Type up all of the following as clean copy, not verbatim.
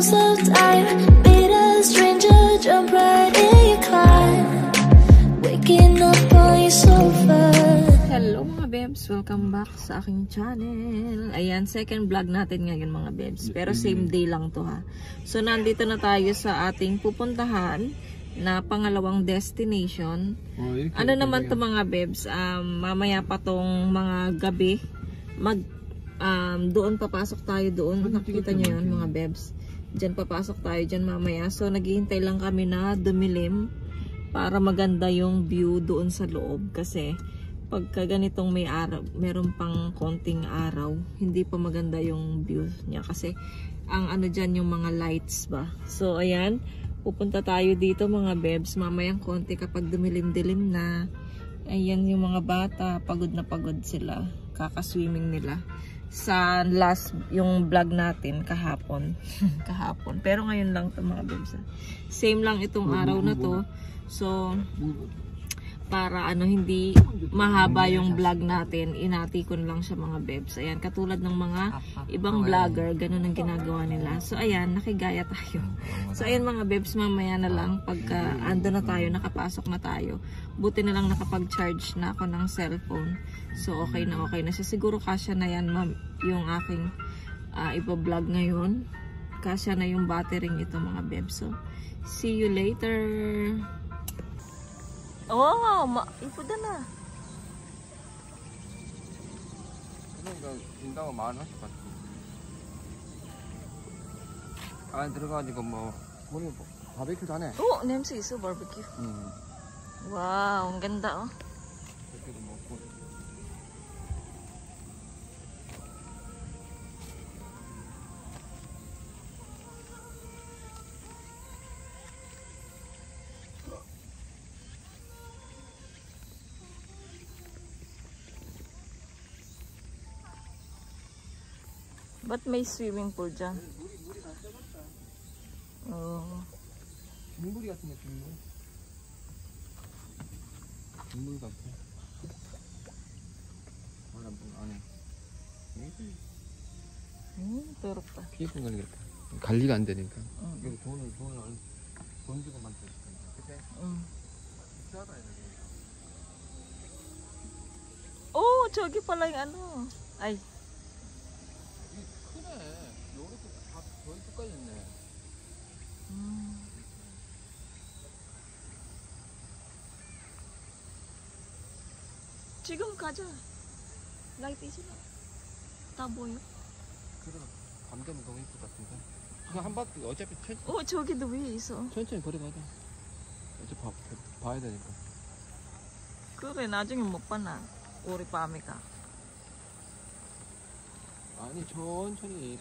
slow time. Meet a stranger, jump right in your climb. Waking up on your sofa. Hello mga bebs, welcome back sa aking channel. Ayan, second vlog natin ngayon mga bebs. Pero same day lang to ha. So nandito na tayo sa ating pupuntahan na pangalawang destination. Ano naman to mga bebs, mamaya pa tong mga gabi doon papasok tayo doon. Nakikita nyo yun mga bebs. Diyan papasok tayo diyan mamaya. So naghihintay lang kami na dumilim para maganda yung view doon sa loob. Kasi pagka ganitong may araw, meron pang konting araw, hindi pa maganda yung view niya. Kasi ang ano dyan yung mga lights ba. So ayan, pupunta tayo dito mga bebs. Mamayang konti kapag dumilim-dilim na. Ayan yung mga bata, pagod na pagod sila. Kakaswimming nila. Sa last yung vlog natin kahapon. Kahapon. Pero ngayon lang ito mga bebs. Same lang itong araw na to. So para ano hindi mahaba yung vlog natin, inatikon lang siya mga bebs. Ayan, katulad ng mga ibang vlogger, ganun ang ginagawa nila. So ayan, nakigaya tayo. So ayan mga bebs, mamaya na lang pagka ando na tayo, nakapasok na tayo. Buti na lang nakapag-charge na ako ng cellphone. So okay na siya. Siguro kasya na yan ma'am, yung aking iba-vlog ngayon. Kasya na yung battery ito mga bebs. So see you later. Oh, 이쁘다 나. 그러니까 인당은 10,000원씩 받지. 안에 들어가가지고 뭐 우리 바베큐도 하네. 냄새 있어 바베큐. 와, ang ganda oh. 바베큐도 먹고. Ba't may swimming pool dyan? 물이 다 썩었다. 물 같은 게 물 같아. 안에. 더럽다. 피해본 거는 그렇다. 관리가 안 되니까. 이거 돈 주고 만들었어. 그치? 비싸다 이거. Oh, 저기 pala yung ano. Ay. 크네. 요렇게 다 저기까지 있네. 지금 가자. 라이트 있어. 다 보여. 그래. 밤 되면 너무 이쁠 것 같은데. 그거 한 바퀴 어차피 저기도 위에 있어. 천천히 걸어가자. 어차피 봐야 되니까. 그래, 나중에 못 봐나. 우리 밤에 가. 아니, 천천히.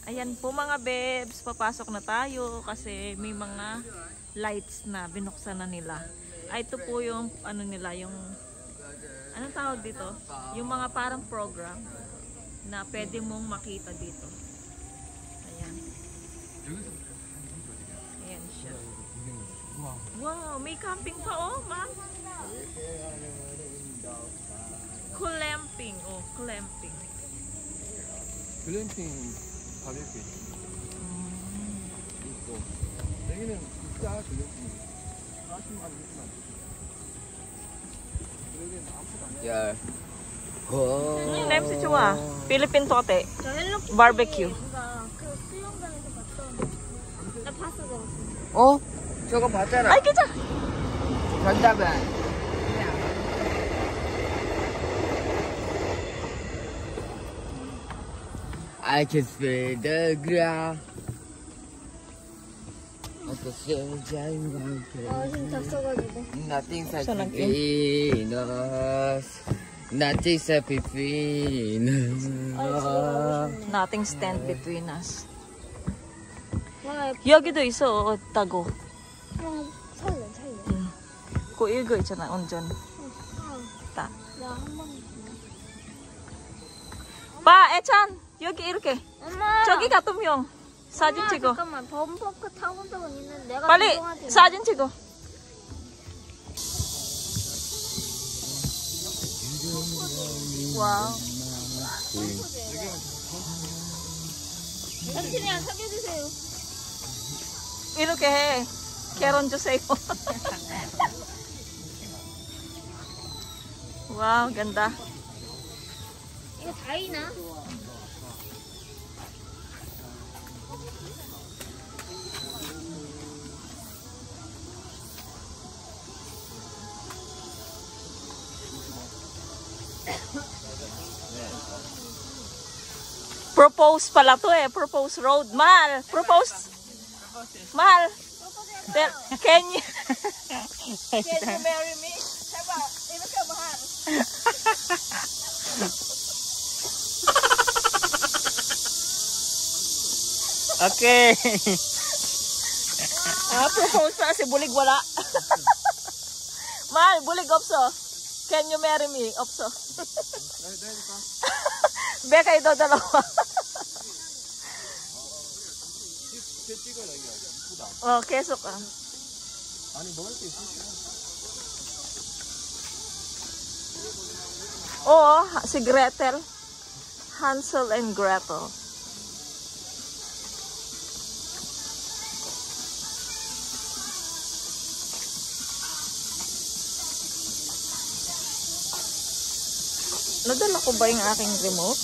Ayan po mga bebs, papasok na tayo kasi may mga lights na binuksan na nila. Ito po yung ano nila, yung anong tawag dito? Yung mga parang program na pwede mong makita dito. Ayan. Ayan siya. Wow, may camping pa oh, ma'am. Glamping, oh, glamping. 글램핑 바베큐 있고 여기는 진짜 글램핑 40만 원 여기는 아무도 안 해. 야. 냄새 좋아. 필리핀 토테. 바베큐. 그 수영장에서 봤던. 나 봤어. 저거 봤잖아. 아이 괜찮아. 전자반. I can feel the ground. 힘 닥쳐가지고. Nothing's between us. Nothing's between us. Nothing stand between us. 와, 여기도 있어. 다고. 살래. 그 이거 있잖아. 온전. 딱. 나한번 봐, 애찬. 여기 이렇게. 엄마. 저기 가tum형. 사진 찍어. 잠깐만, 범퍼크 타본 적은 있는데 내가 빨리 운동하지. 사진 찍어. 와우. 삼촌이랑 사귀어주세요. 이렇게 해. 결혼 주세요. 와우, ganda. 이거 다이나? Propose pala to eh. Propose road. Mahal. Propose. Mahal. Can you marry me? Saba, ino ka mahal. Okay. Propose na si bulig wala. Mahal, bulig opso. Can you marry me? Opso. Beka ito dalawa. Oh, keso ka. Oo, si Gretel. Hansel and Gretel. Nadala ko ba yung aking remote?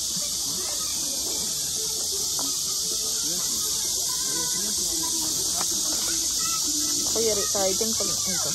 Ako yari tayo dyan pag ito.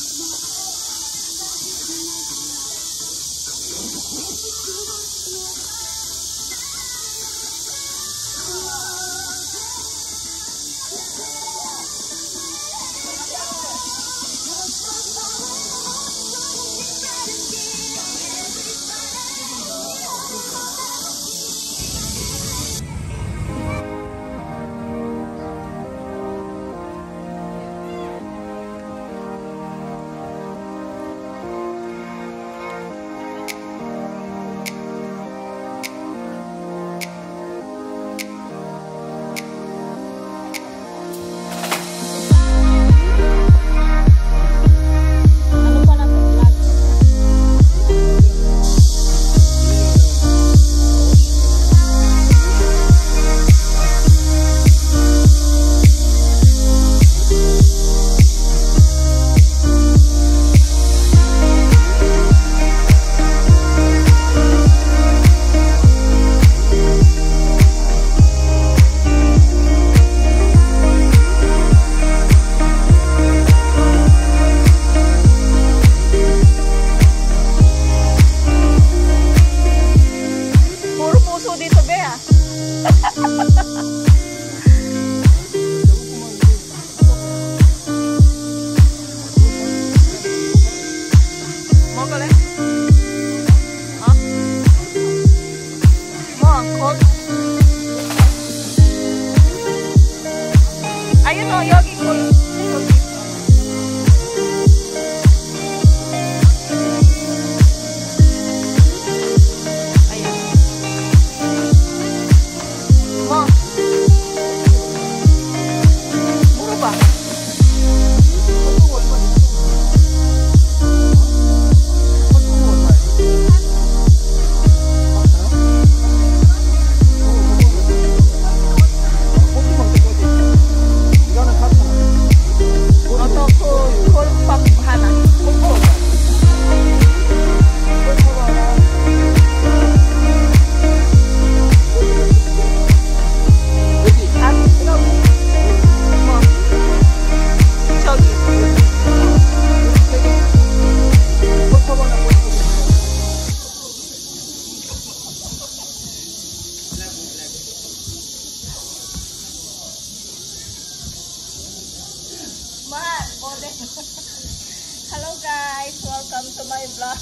Hello guys, welcome to my vlog.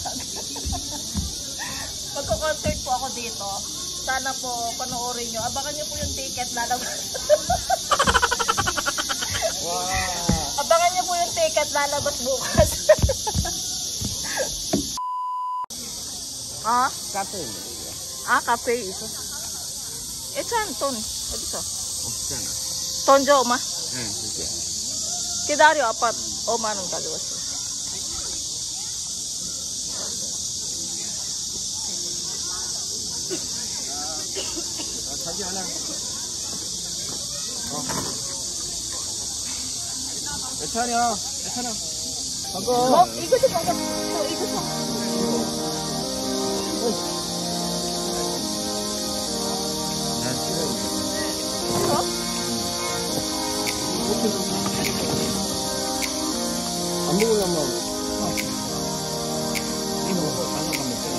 Magko-concert po ako dito. Sana po panoorin nyo. Abangan nyo po yung ticket lalabas. Wow. Abangan nyo po yung ticket lalabas bukas. Ah? 카페. Ah, cafe ito. Echan ton. 어디서? 없잖아. 돈 줘, 엄마. 응, 그게. 기다려, 아빠 5만 원 가져왔어. 자기 하나. 괜찮아. 괜찮아. 어, 이거 좀 먹어. 이거 좀. 난 싫어. 안 먹으려면 이거 먹고 장난감 먹잖아.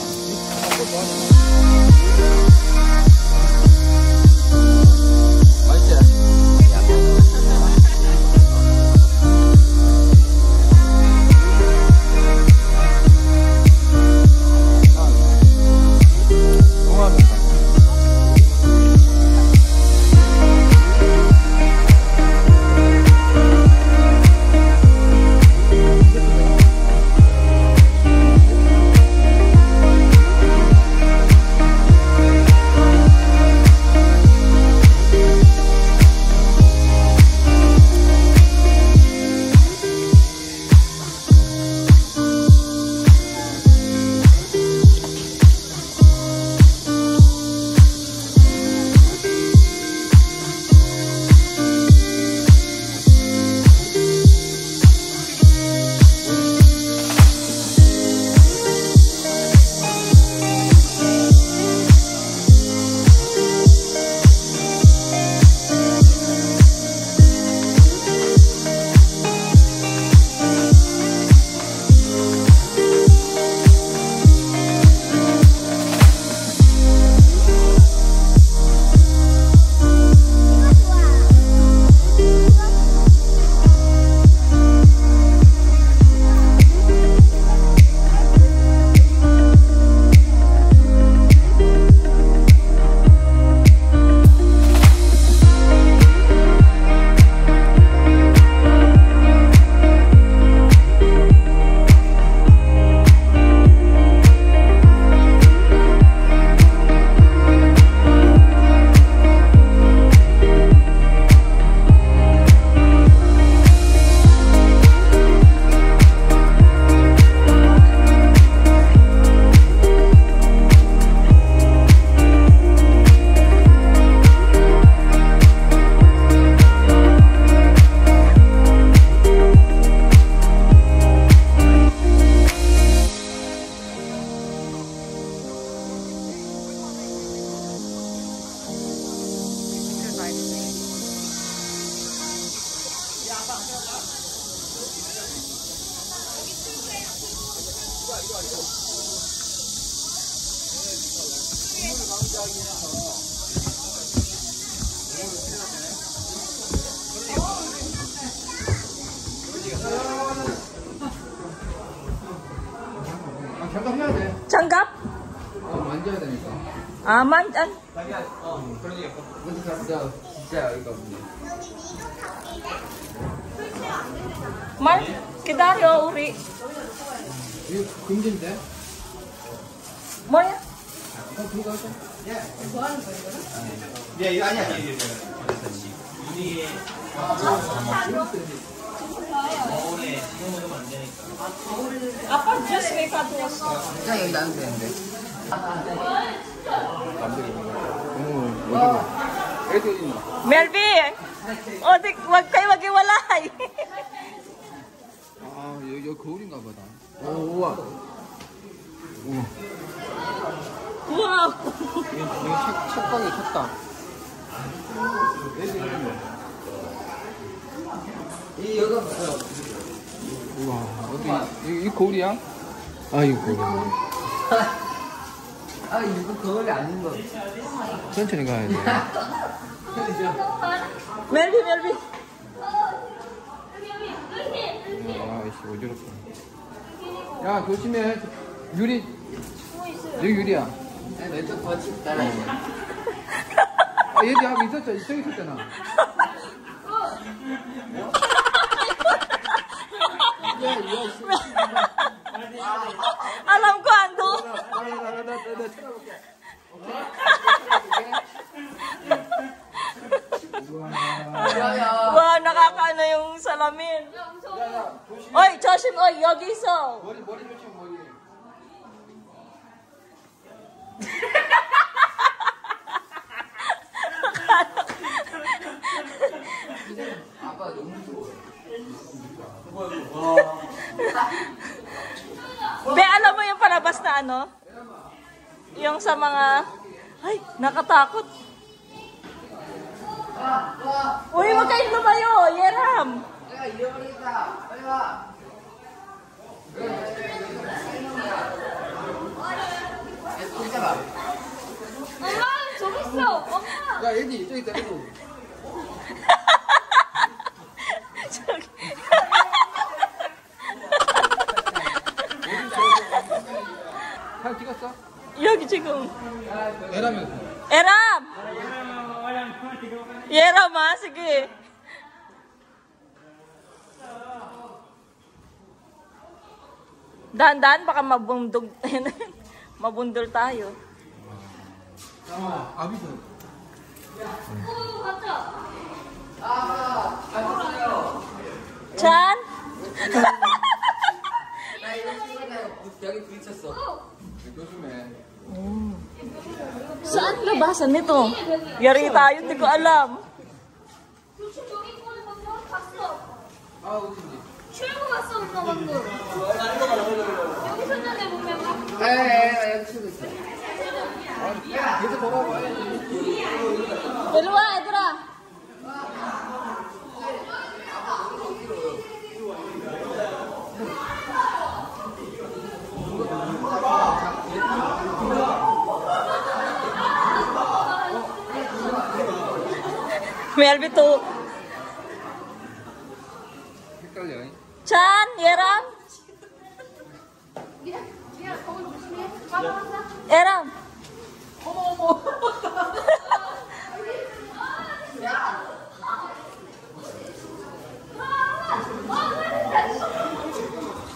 장갑 해야 돼. 장갑? 만져야 되니까. 아, 그러니까 진짜 이거. 말, 기다려, 우리. 이거 금지인데? 뭐야? 들어가 있어. 예, 이거 아니야. 이게 아빠 just wake up 왔어. 그냥 여기 나는 되는데. 남들이 어디로? 애들 있나? Melby, wag kayo maghiwalay. 아, 여기 거울인가 보다. 오, 우와. 우와. Wow. 여기 책방이 쳤다. 이 여가 뭐야? 우와, 어디? 이 거울이야? 아, 이거 거울. 아, 이거 거울이 아닌 거. 천천히 가야 돼. Melby. 아, 이씨, 어지럽다. 야, 조심해. 유리. 여기 유리야. 내쪽 더 춥다. 아, 얘도 하고 있었잖아. 저기 있었잖아. Alam ko, Ando. 나 쳐다볼게. Wow, nakakaano yung salamin. Oy, 조심, oy, 여기 있어. 머리 조심, 머리. 아빠 너무 좋아. Be, alam mo yung palabas na ano? Yung sa mga... Ay, nakatakot. Uy, wag kayong lumayo. Yeram. 내가 잃어버리겠다. 빨리 와. 손 잡아. 엄마 저기 있어. 엄마. 야, 얘디 저기 있다. 얘디. 저기. 잘 찍었어? 여기 지금. 애라면서. Eram! Yeram ha, sige. Dahan-dahan, baka mabundol tayo. 아비서. 오 맞아. Chan? 나 이거 찍었다. 여기 부딪혔어. 조심해. Saan labasan nito? Yari tayo, hindi ko alam. 교실 여기 있거든 방금 봤어. 아, 어딘지. 출구 갔어 엄마 방금. 여기 있었는데 보면. 에이, 여기 치고 있어. 계속 걸어봐. Dalawa, Edra. Melby to. 헷갈려. Chan, Yeram. 미안 거기 조심해. 가봐. Eram.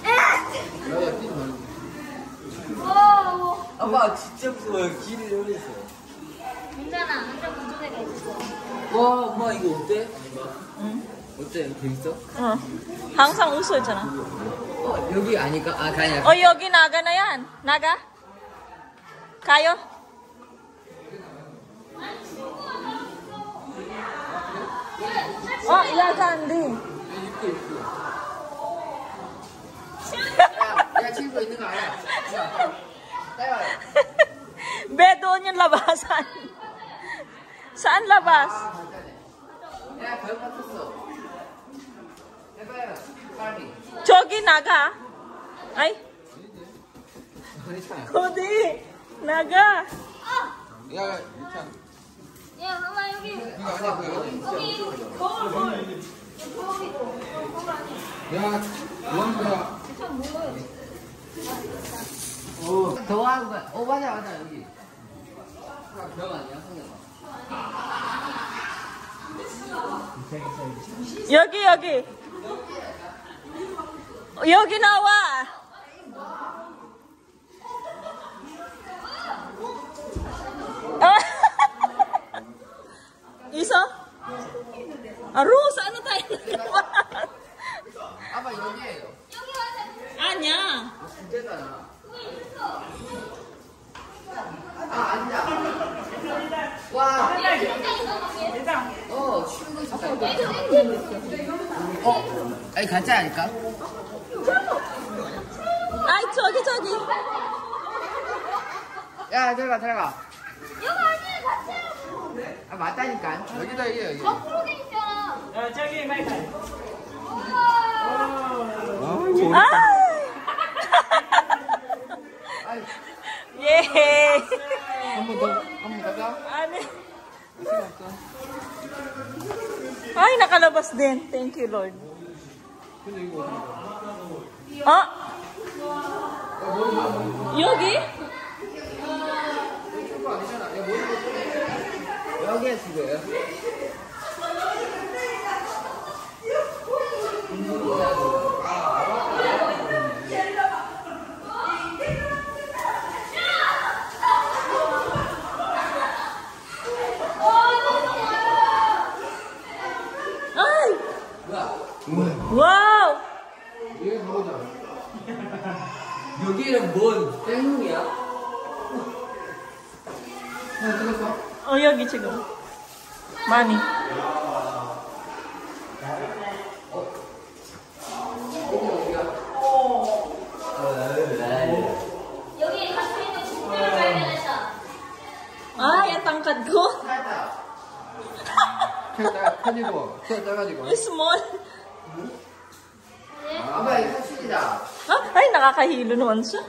야야, 뛰지 말고. 와. 아빠 진짜 무서워요. 길이 여기 있어. 괜찮아. 완전 무전에가 있어. 와, 엄마 이거 어때? 응? 어때? 재밌어? Oh. Hangsang uso dyan. 여기 아니까? 아, 가냐? O, Yogi, Naga na yan. Naga? Kayo? Oh, yeah, Sandy. 야, 친구 있는 거 알아? 야, 따라와. Be, doon yung labasan. Saan labas? 야, 별 같았어. 해봐요, 빨리. Chogi, Naga. Ay, 괜찮아. Kodi. Naga. 야, 유찬. 야 엄마 여기. 이거 아니야, 그거 아니야. 여기 거울. 야, 뭐 하는 거야? 더 하는 거야. 맞아, 맞아, 여기. 벽 아니야, 성경아. Yogi, Yogi. Yogi nawa. Isa? Rose, ano tayo? 아빠 여기에요. Anya. 진짜잖아. 아, 앉아. 와. 쉬운 거 있었다. 아니, 같이 하니까? Ay, 저기. 야, 들어가. 여기 아니야 같이 하라고. 아, 맞다니까. 여기다 이게 여기. 거꾸로 돼 있잖아. Ay! Yay! 한번 더 가. Ano? Ay, nakalabas din. Thank you, Lord. 근데 이거 어디 Ah? Yogi? 이거 아니잖아. 야, 여기에 지금. Ay! Wow! 얘 뭐잖아. 여기는 뭔 땡이야? 찍었어? Oh, Yogi, 지금. Money. tangkad ko. 키가 커지고 키가 작아지고. Small. 아빠 이거 술이다. Ay, nakakahilo naman siya.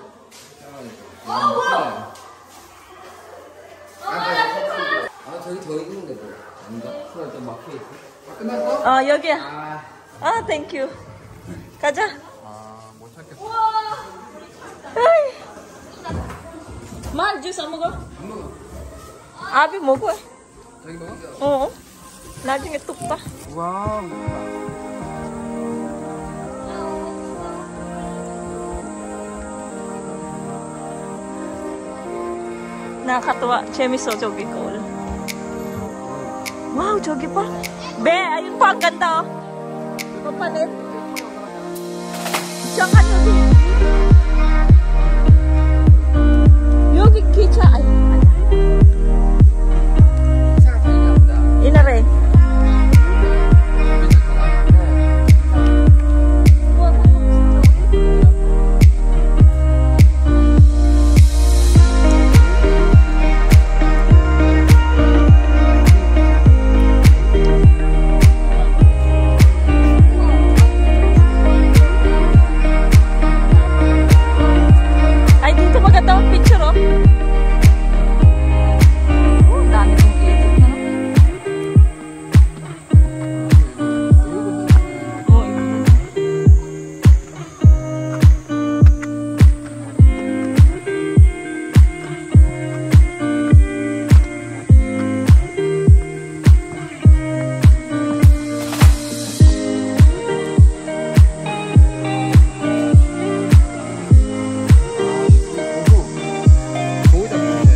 아 저기 더 있는데 뭐 아닌가? 그래 좀 막혀 있어. 끝났어? 여기야. 아 thank you. 가자. 못 찾겠어. Ay. Mahal, juice ang mo Abi mo ko eh. 저기 먹어? Oo. Nating ituk pa. 와우. Nakakatuwa. Chemiso, jogi ko. Wow, jogi pa. Be, ayun pa. Ang ganda oh. Papalit. Tsaka jogi. Yogi kicha. Ay. Inare. Ay, dito maganda ang picture oh. Dami kong edit na no? 거의 다 보이네.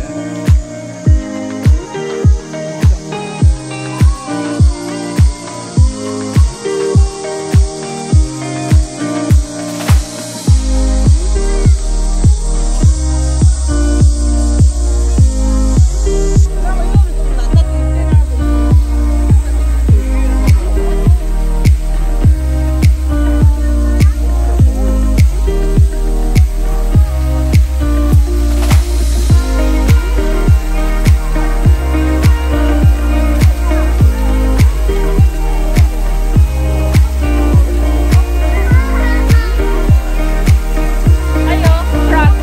Ayo, frog.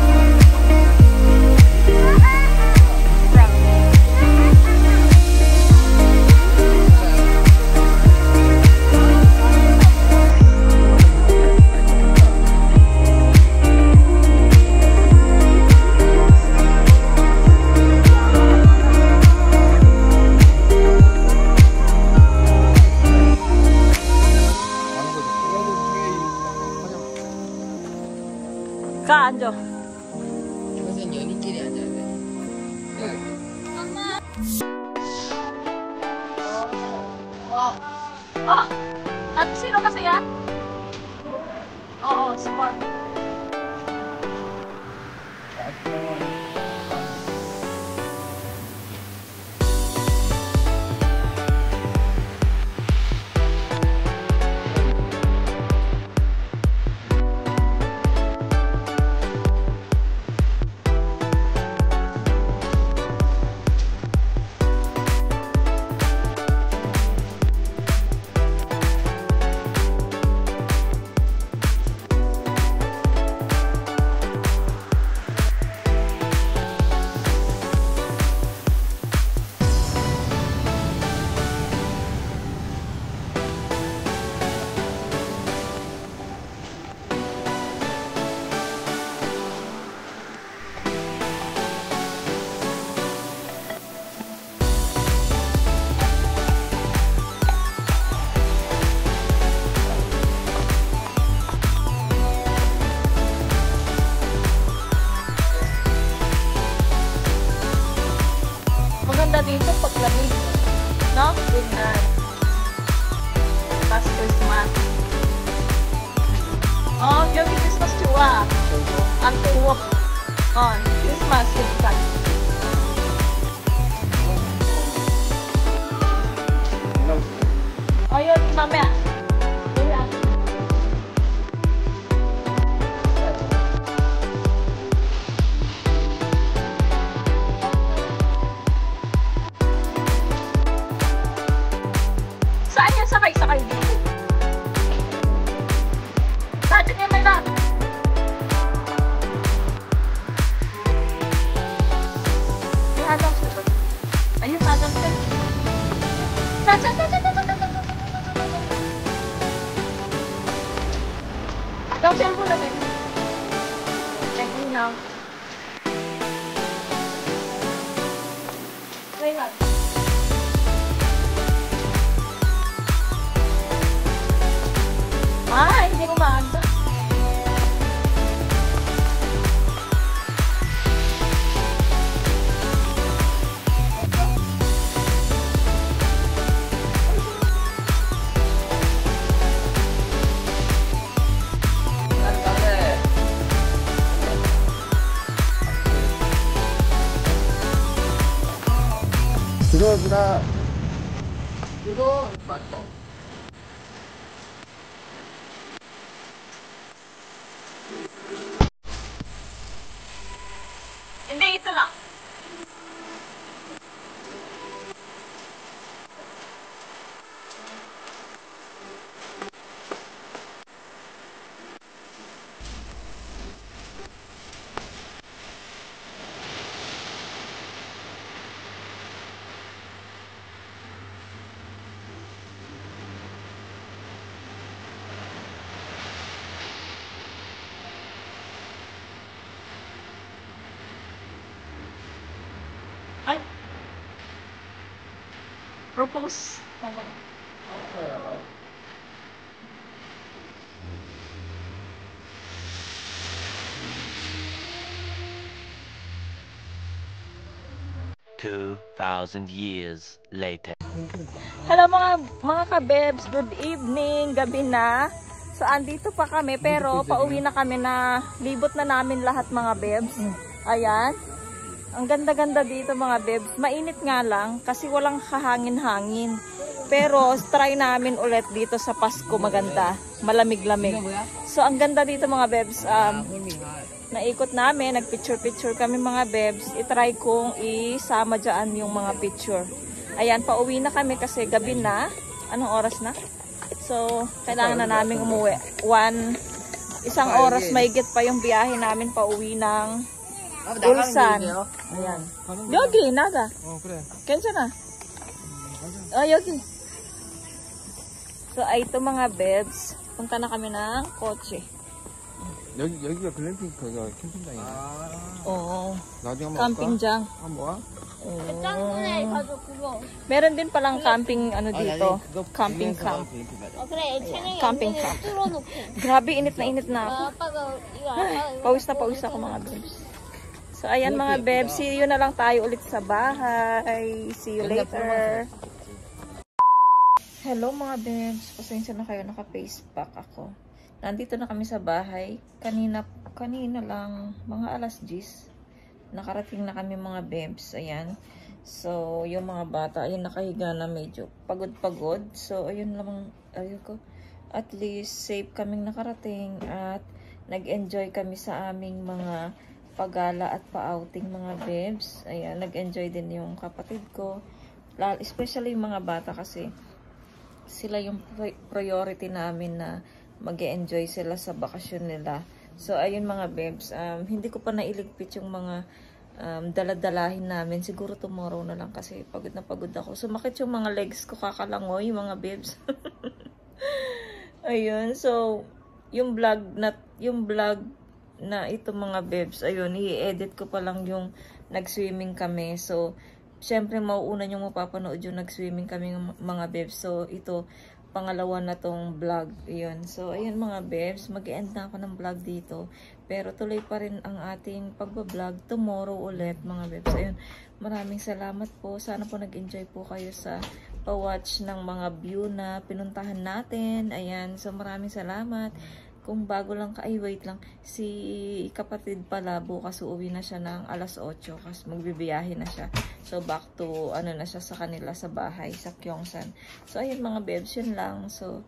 Frog. 가는 거죠. 그래도 뒤에 화장. Ka, Anjo. 이것은 연인끼리 앉아야 돼. At sino kasi yan? Oo, smart. Maganda dito pag lamig. No? Winter. Past Christmas. Oh, 여기 Christmas 좋아. 안 더워. Christmas 괜찮아. yun, mamaya. Wala. kayo dito. Bakit niya may lang? Adam siya. Ayun, Adam siya. Daw cellphone natin. Check in now. Play nga. Hindi ko maanda. 들어오라. Igo. Bato. Hindi, ito lang. Ay! Propose. $2,000 later. Hello mga ka-bebs, good evening, gabi na. So andito pa kami pero pauwi na kami na libot na namin lahat mga bebs. Ayan. Ang ganda-ganda dito mga bebs. Mainit nga lang kasi walang kahangin-hangin. Pero try namin ulit dito sa Pasko maganda. Malamig-lamig. So ang ganda dito mga bebs. Naikot namin, nagpicture-picture kami mga bebs. I-try kong isama dyan yung mga picture. Ayan, pauwi na kami kasi gabi na. Anong oras na? So, kailangan na namin umuwi. Isang oras mahigit pa yung biyahe namin pauwi ng Ulsan. Ayan. Yogi, nada. 그래. 괜찮아. Yogi. So, ito mga beds. Punta na kami ng kotse. 여기가 글램핑 캠핑장이야. Oo. 나중에 한번 Campingjang. 한번 와. 짱구네 가족 그거. Meron din palang camping ano dito. Camping camp. 그래 채널이 Camping 엉덩이를 camp. 뚫어놓고. Grabe, init na ako. 아빠가 이거 아빠 Pawis na pawis ako mga bebs. So, ayan mga bebs. See you na lang tayo ulit sa bahay. See you later. Hello mga bebs. Pasensya na kayo. Naka-face pack ako. Nandito na kami sa bahay. Kanina lang, mga alas 10. Nakarating na kami mga bebs. Ayan. So, yung mga bata, ayun nakahiga na medyo pagod-pagod. So, ayun lang, ayoko. At least, safe kaming nakarating at nag-enjoy kami sa aming mga pagala at pa-outing mga bebs. Ayan, nag-enjoy din yung kapatid ko. Especially yung mga bata kasi sila yung priority namin na mag-enjoy sila sa bakasyon nila. So, ayun mga bebs, hindi ko pa nailigpit yung mga daladalahin namin. Siguro tomorrow na lang kasi pagod na pagod ako. Sumakit yung mga legs ko, kakalangoy mga bebs. Ayun, so, yung vlog na ito mga bebs, ayun, i-edit ko pa lang yung nag-swimming kami. So, syempre mauuna yung mapapanood yung nag-swimming kami mga bebs. So, ito, pangalawa na tong vlog. Ayun. So, ayun mga bebs. Mag-end na ako ng vlog dito. Pero tuloy pa rin ang ating pagbablog tomorrow ulit mga bebs. Ayun. Maraming salamat po. Sana po nag-enjoy po kayo sa pa-watch ng mga view na pinuntahan natin. Ayan. So, maraming salamat. Kung bago lang ka, ay wait lang, si kapatid pala bukas uuwi na siya ng alas 8 kasi magbibiyahe na siya. So back to ano na siya sa kanila sa bahay sa Gyeongsan. So ayun mga bebs, yun lang. So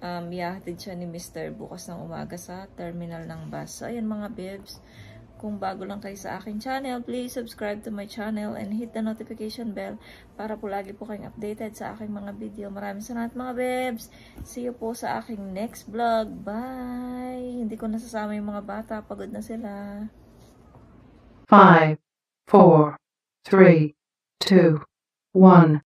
ihahatid siya ni Mr. bukas ng umaga sa terminal ng bus. So ayun mga bebs, Kung bago lang kayo sa aking channel, please subscribe to my channel and hit the notification bell para po lagi po kayong updated sa aking mga video. Maraming salamat mga bebs. See you po sa aking next vlog. Bye! Hindi ko nasasama yung mga bata. Pagod na sila. 5, 4, 3, 2, 1.